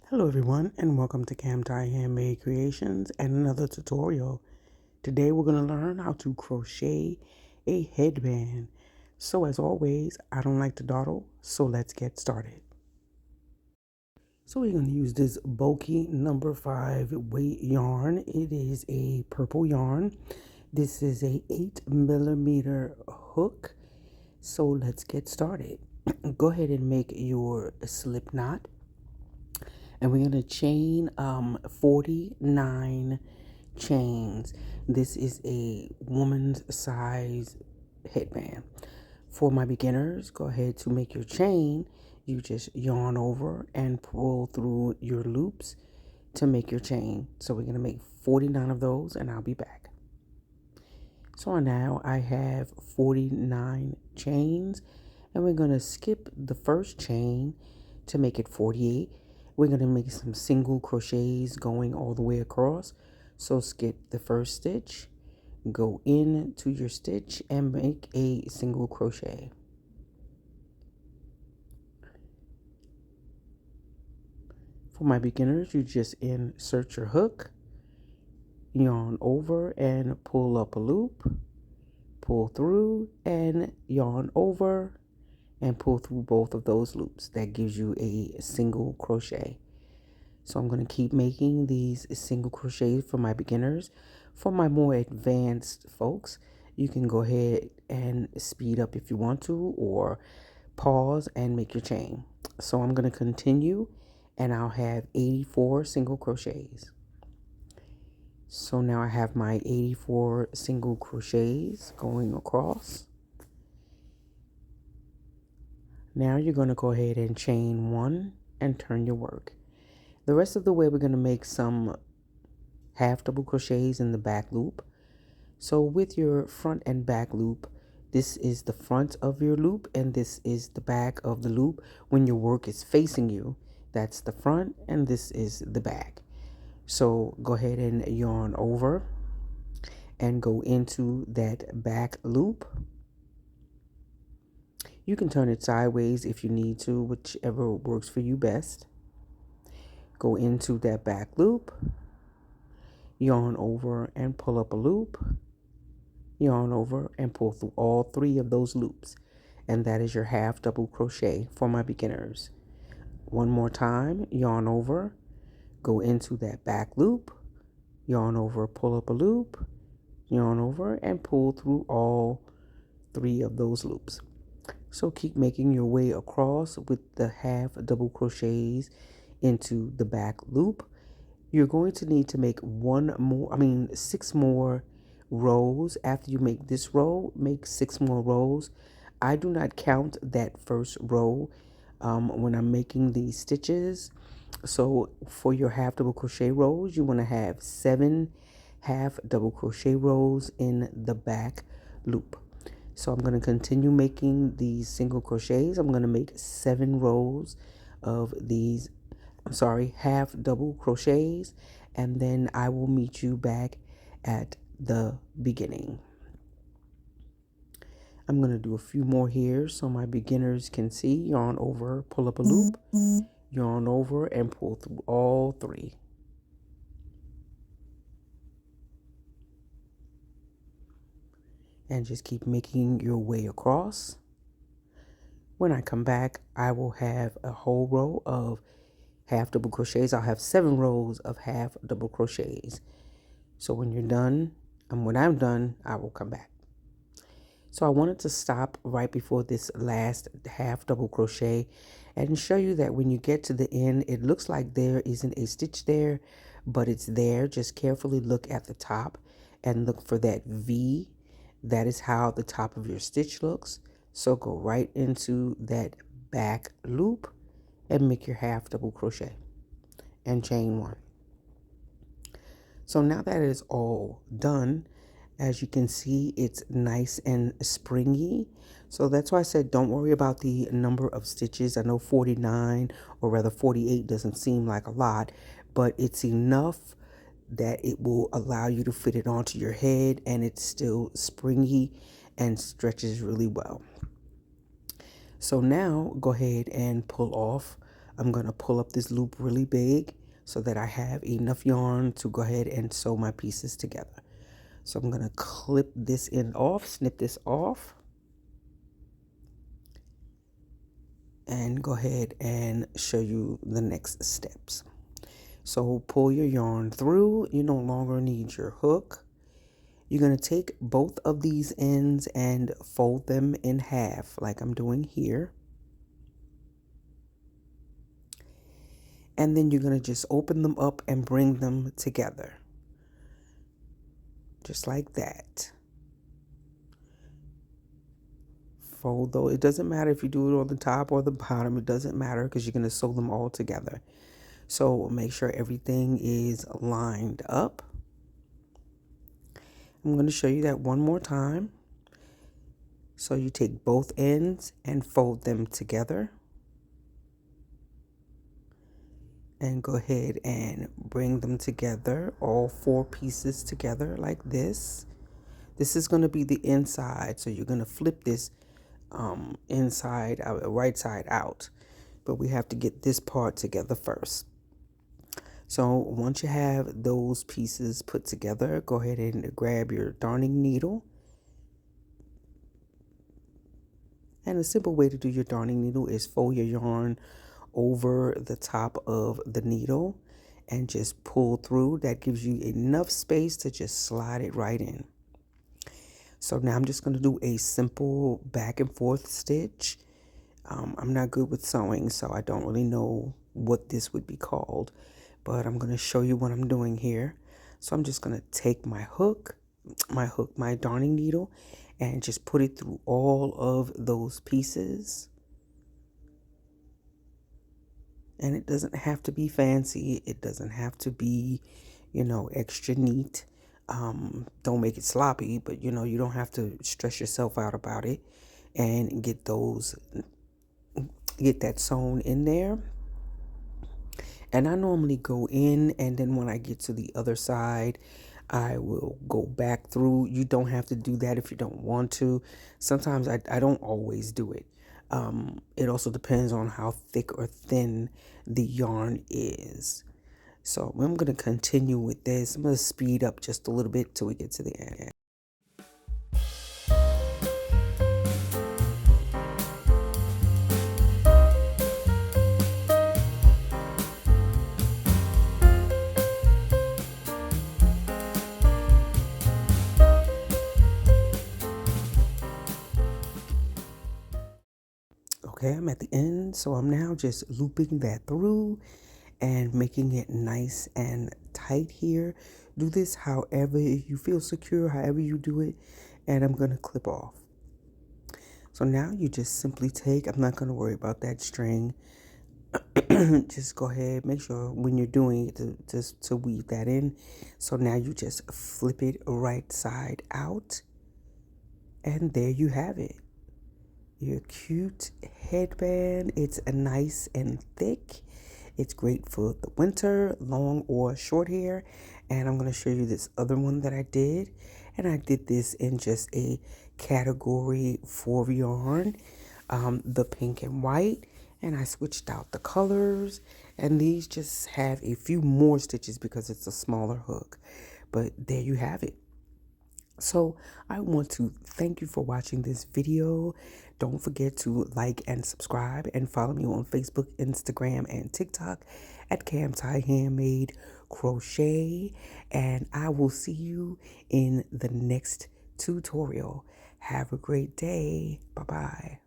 Hello everyone and welcome to Camtai Handmade Creations and another tutorial. Today we're going to learn how to crochet a headband. So as always, I don't like to dawdle, so let's get started. So we're going to use this bulky number 5 weight yarn. It is a purple yarn. This is a 8mm hook. So let's get started. Go ahead and make your slip knot. And we're going to chain 49 chains. This is a woman's size headband. For my beginners, go ahead to make your chain. You just yarn over and pull through your loops to make your chain. So we're going to make 49 of those and I'll be back. So now I have 49 chains and we're going to skip the first chain to make it 48. We're going to make some single crochets going all the way across. So skip the first stitch, go into your stitch and make a single crochet. For my beginners, you just insert your hook, yarn over and pull up a loop, pull through and yarn over and pull through both of those loops. That gives you a single crochet. So I'm going to keep making these single crochets for my beginners. For my more advanced folks, you can go ahead and speed up if you want to, or pause and make your chain. So I'm going to continue and I'll have 84 single crochets. So now I have my 84 single crochets going across. Now you're going to go ahead and chain one and turn your work. The rest of the way we're going to make some half double crochets in the back loop. So with your front and back loop, this is the front of your loop and this is the back of the loop. When your work is facing you, that's the front and this is the back. So go ahead and yarn over and go into that back loop. You can turn it sideways if you need to, whichever works for you best. Go into that back loop, yarn over and pull up a loop, yarn over and pull through all three of those loops. And that is your half double crochet for my beginners. One more time, yarn over, go into that back loop, yarn over, pull up a loop, yarn over and pull through all three of those loops. So keep making your way across with the half double crochets into the back loop. You're going to need to make 6 more rows. After you make this row, make 6 more rows. I do not count that first row when I'm making these stitches. So for your half double crochet rows, you want to have 7 half double crochet rows in the back loop. So I'm going to continue making these single crochets. I'm going to make 7 rows of these, half double crochets, and then I will meet you back at the beginning. I'm going to do a few more here so my beginners can see. Yarn over, pull up a loop, yarn over and pull through all 3. And just keep making your way across. When I come back, I will have a whole row of half double crochets. I'll have 7 rows of half double crochets. So when you're done, when I'm done, I will come back. So I wanted to stop right before this last half double crochet and show you that when you get to the end, it looks like there isn't a stitch there, but it's there. Just carefully look at the top and look for that V. That is how the top of your stitch looks. So go right into that back loop and make your half double crochet and chain 1. So now that it is all done, as you can see, it's nice and springy. So that's why I said don't worry about the number of stitches. I know 49 or rather 48 doesn't seem like a lot, but it's enough that it will allow you to fit it onto your head and it's still springy and stretches really well. So now go ahead and pull off I'm going to pull up this loop really big so that I have enough yarn to go ahead and sew my pieces together. So I'm going to clip this end off, snip this off, and go ahead and show you the next steps. So pull your yarn through. You no longer need your hook. You're going to take both of these ends and fold them in half like I'm doing here. And then you're going to just open them up and bring them together. Just like that. Fold though. It doesn't matter if you do it on the top or the bottom. It doesn't matter because you're going to sew them all together. So make sure everything is lined up. I'm going to show you that one more time. So you take both ends and fold them together. And go ahead and bring them together, all 4 pieces together like this. This is going to be the inside, so you're going to flip this inside out, right side out. But we have to get this part together first. So once you have those pieces put together, go ahead and grab your darning needle. And a simple way to do your darning needle is fold your yarn over the top of the needle and just pull through. That gives you enough space to just slide it right in. So now I'm just going to do a simple back and forth stitch. I'm not good with sewing, so I don't really know what this would be called, but I'm going to show you what I'm doing here. So I'm just going to take my my darning needle, and just put it through all of those pieces. And it doesn't have to be fancy. It doesn't have to be, extra neat. Don't make it sloppy, but you don't have to stress yourself out about it, and get that sewn in there. And I normally go in, and then when I get to the other side, I will go back through. You don't have to do that if you don't want to. Sometimes I don't always do it. It also depends on how thick or thin the yarn is. So I'm going to continue with this. I'm going to speed up just a little bit till we get to the end. Okay, I'm at the end, so I'm now just looping that through and making it nice and tight here. Do this however you feel secure, however you do it, and I'm going to clip off. So now you just simply take, I'm not going to worry about that string. Just go ahead, make sure when you're doing it to weave that in. So now you just flip it right side out, and there you have it. Your cute headband. It's a nice and thick. It's great for the winter, long or short hair. And I'm going to show you this other one that I did. And I did this in just a category 4 yarn, the pink and white. And I switched out the colors. And these just have a few more stitches because it's a smaller hook. But there you have it. So I want to thank you for watching this video. Don't forget to like and subscribe, and follow me on Facebook, Instagram, and TikTok at Camtai Handmade Crochet. And I will see you in the next tutorial. Have a great day. Bye-bye.